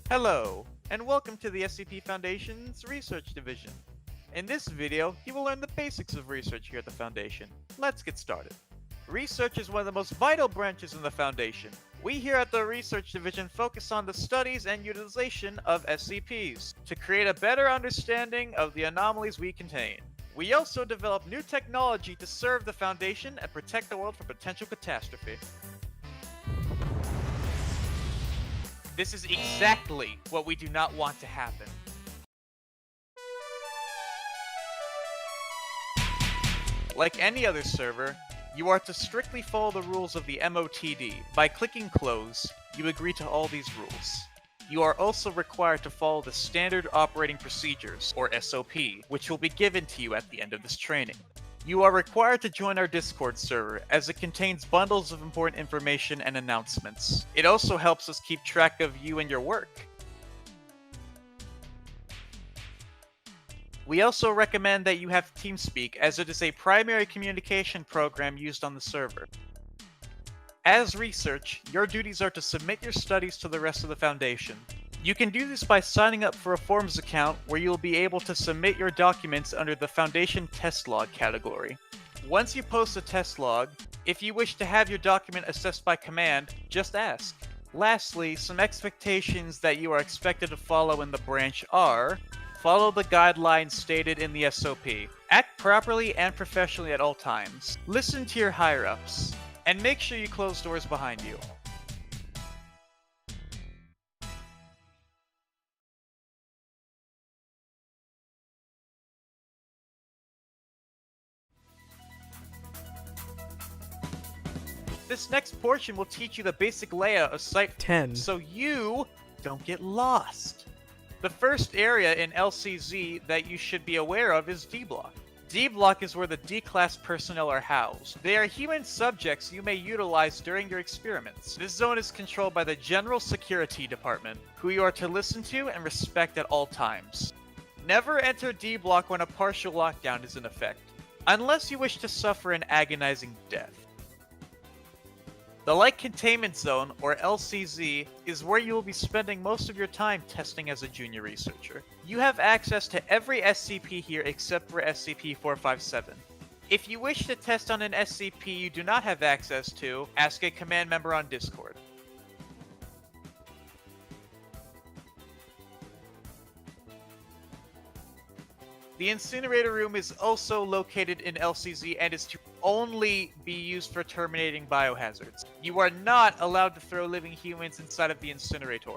Hello, and welcome to the SCP Foundation's Research Division. In this video, you will learn the basics of research here at the Foundation. Let's get started. Research is one of the most vital branches in the Foundation. We here at the Research Division focus on the studies and utilization of SCPs to create a better understanding of the anomalies we contain. We also develop new technology to serve the Foundation and protect the world from potential catastrophe. This is exactly what we do not want to happen. Like any other server, you are to strictly follow the rules of the MOTD. By clicking close, you agree to all these rules. You are also required to follow the Standard Operating Procedures, or SOP, which will be given to you at the end of this training. You are required to join our Discord server, as it contains bundles of important information and announcements. It also helps us keep track of you and your work. We also recommend that you have TeamSpeak, as it is a primary communication program used on the server. As research, your duties are to submit your studies to the rest of the Foundation. You can do this by signing up for a Forms account where you will be able to submit your documents under the Foundation Test Log category. Once you post a test log, if you wish to have your document assessed by command, just ask. Lastly, some expectations that you are expected to follow in the branch are: follow the guidelines stated in the SOP. Act properly and professionally at all times. Listen to your higher-ups. And make sure you close doors behind you. This next portion will teach you the basic layout of Site 10. so you don't get lost. The first area in LCZ that you should be aware of is D-Block. D-Block is where the D-Class personnel are housed. They are human subjects you may utilize during your experiments. This zone is controlled by the General Security Department, who you are to listen to and respect at all times. Never enter D-Block when a partial lockdown is in effect, unless you wish to suffer an agonizing death. The Light Containment Zone, or LCZ, is where you will be spending most of your time testing as a junior researcher. You have access to every SCP here except for SCP-457. If you wish to test on an SCP you do not have access to, ask a command member on Discord. The incinerator room is also located in LCZ and is to only be used for terminating biohazards. You are not allowed to throw living humans inside of the incinerator.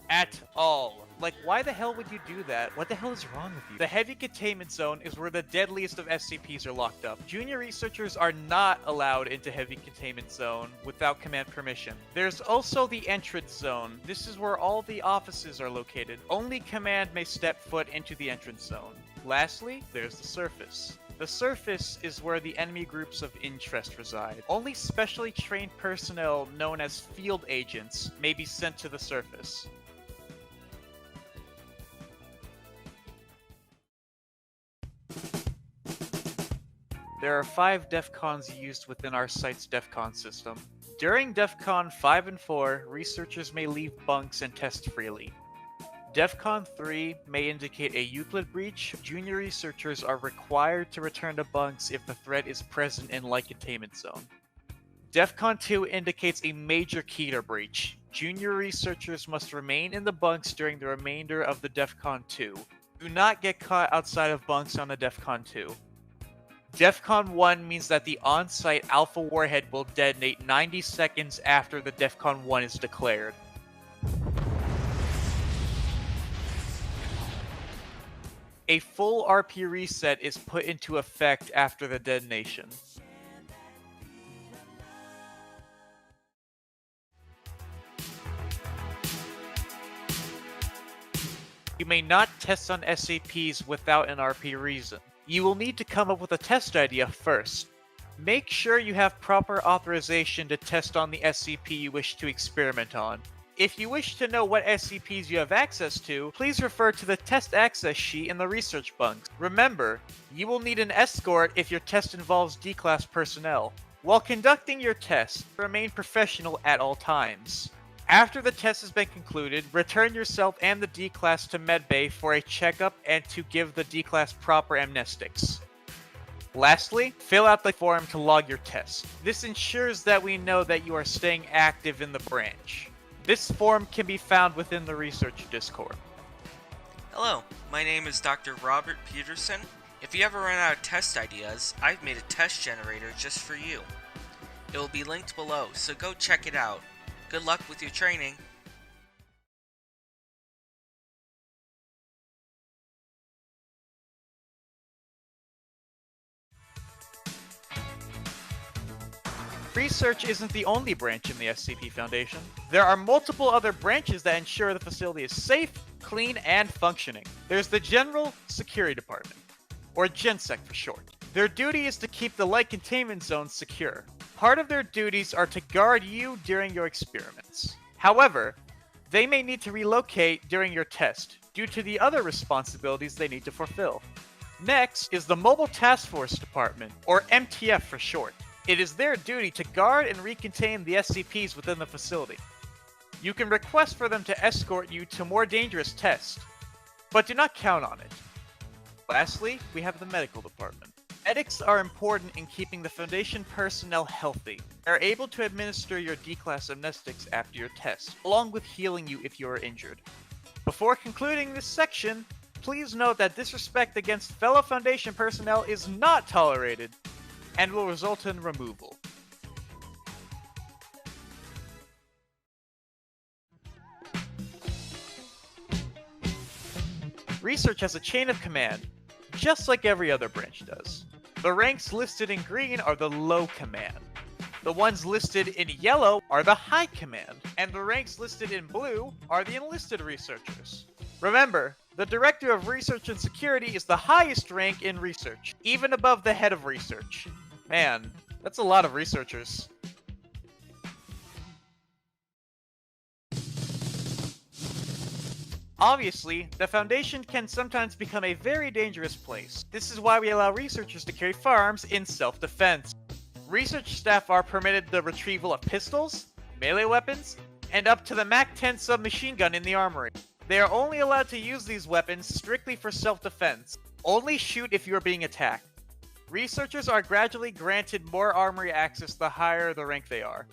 At all. Like, why the hell would you do that? What the hell is wrong with you? The Heavy Containment Zone is where the deadliest of SCPs are locked up. Junior researchers are not allowed into Heavy Containment Zone without command permission. There's also the Entrance Zone. This is where all the offices are located. Only command may step foot into the Entrance Zone. Lastly, there's the Surface. The Surface is where the enemy groups of interest reside. Only specially trained personnel known as field agents may be sent to the Surface. There are 5 DEFCONs used within our site's DEFCON system. During DEFCON 5 and 4, researchers may leave bunks and test freely. DEFCON 3 may indicate a Euclid breach. Junior researchers are required to return to bunks if the threat is present in Light Containment Zone. DEFCON 2 indicates a major Keter breach. Junior researchers must remain in the bunks during the remainder of the DEFCON 2. Do not get caught outside of bunks on a DEFCON 2. DEFCON 1 means that the on-site Alpha Warhead will detonate 90 seconds after the DEFCON 1 is declared. A full RP reset is put into effect after the detonation. You may not test on SCPs without an RP reason. You will need to come up with a test idea first. Make sure you have proper authorization to test on the SCP you wish to experiment on. If you wish to know what SCPs you have access to, please refer to the test access sheet in the research bunks. Remember, you will need an escort if your test involves D-Class personnel. While conducting your test, remain professional at all times. After the test has been concluded, return yourself and the D-Class to Medbay for a checkup and to give the D-Class proper amnestics. Lastly, fill out the form to log your test. This ensures that we know that you are staying active in the branch. This form can be found within the research Discord. Hello, my name is Dr. Robert Peterson. If you ever run out of test ideas, I've made a test generator just for you. It will be linked below, so go check it out. Good luck with your training. Research isn't the only branch in the SCP Foundation. There are multiple other branches that ensure the facility is safe, clean, and functioning. There's the General Security Department, or GenSec for short. Their duty is to keep the light containment zones secure. Part of their duties are to guard you during your experiments. However, they may need to relocate during your test due to the other responsibilities they need to fulfill. Next is the Mobile Task Force Department, or MTF for short. It is their duty to guard and recontain the SCPs within the facility. You can request for them to escort you to more dangerous tests, but do not count on it. Lastly, we have the Medical Department. Medics are important in keeping the Foundation personnel healthy. They are able to administer your D-Class amnestics after your test, along with healing you if you are injured. Before concluding this section, please note that disrespect against fellow Foundation personnel is not tolerated, and will result in removal. Research has a chain of command, just like every other branch does. The ranks listed in green are the low command. The ones listed in yellow are the high command, and the ranks listed in blue are the enlisted researchers. Remember, the Director of Research and Security is the highest rank in research, even above the head of research. Man, that's a lot of researchers. Obviously, the Foundation can sometimes become a very dangerous place. This is why we allow researchers to carry firearms in self-defense. Research staff are permitted the retrieval of pistols, melee weapons, and up to the MAC-10 submachine gun in the armory. They are only allowed to use these weapons strictly for self-defense. Only shoot if you are being attacked. Researchers are gradually granted more armory access the higher the rank they are.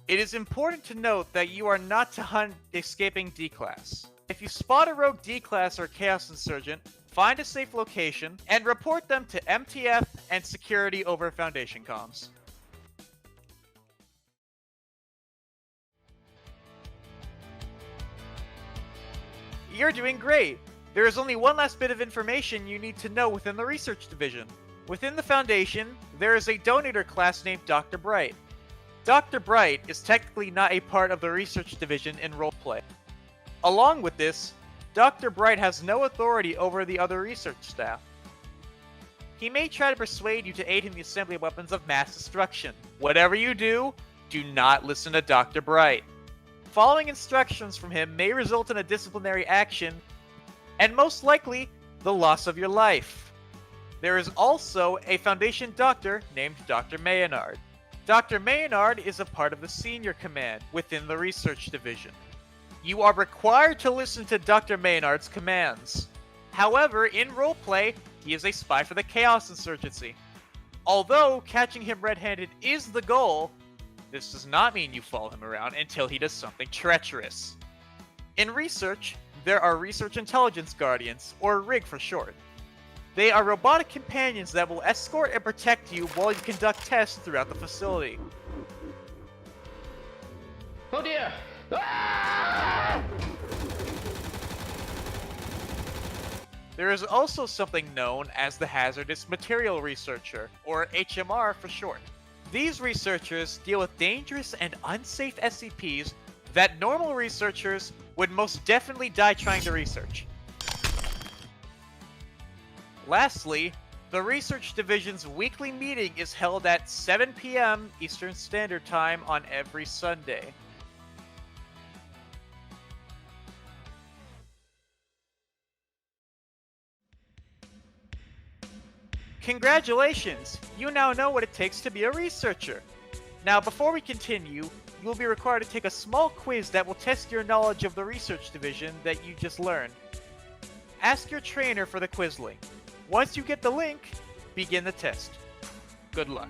It is important to note that you are not to hunt escaping D-Class. If you spot a rogue D-Class or Chaos Insurgent, find a safe location, and report them to MTF and security over Foundation comms. You're doing great! There is only one last bit of information you need to know within the Research Division. Within the Foundation, there is a donator class named Dr. Bright. Dr. Bright is technically not a part of the Research Division in roleplay. Along with this, Dr. Bright has no authority over the other research staff. He may try to persuade you to aid in the assembly of weapons of mass destruction. Whatever you do not listen to Dr. Bright. Following instructions from him may result in a disciplinary action, and most likely, the loss of your life. There is also a Foundation doctor named Dr. Maynard. Dr. Maynard is a part of the Senior Command within the Research Division. You are required to listen to Dr. Maynard's commands. However, in roleplay, he is a spy for the Chaos Insurgency. Although catching him red-handed is the goal, this does not mean you follow him around until he does something treacherous. In research, there are Research Intelligence Guardians, or RIG for short. They are robotic companions that will escort and protect you while you conduct tests throughout the facility. Oh dear! Ah! There is also something known as the Hazardous Material Researcher, or HMR for short. These researchers deal with dangerous and unsafe SCPs that normal researchers would most definitely die trying to research. Lastly, the Research Division's weekly meeting is held at 7 p.m. Eastern Standard Time on every Sunday. Congratulations! You now know what it takes to be a researcher. Now, before we continue, you will be required to take a small quiz that will test your knowledge of the research division that you just learned. Ask your trainer for the quiz link. Once you get the link, begin the test. Good luck.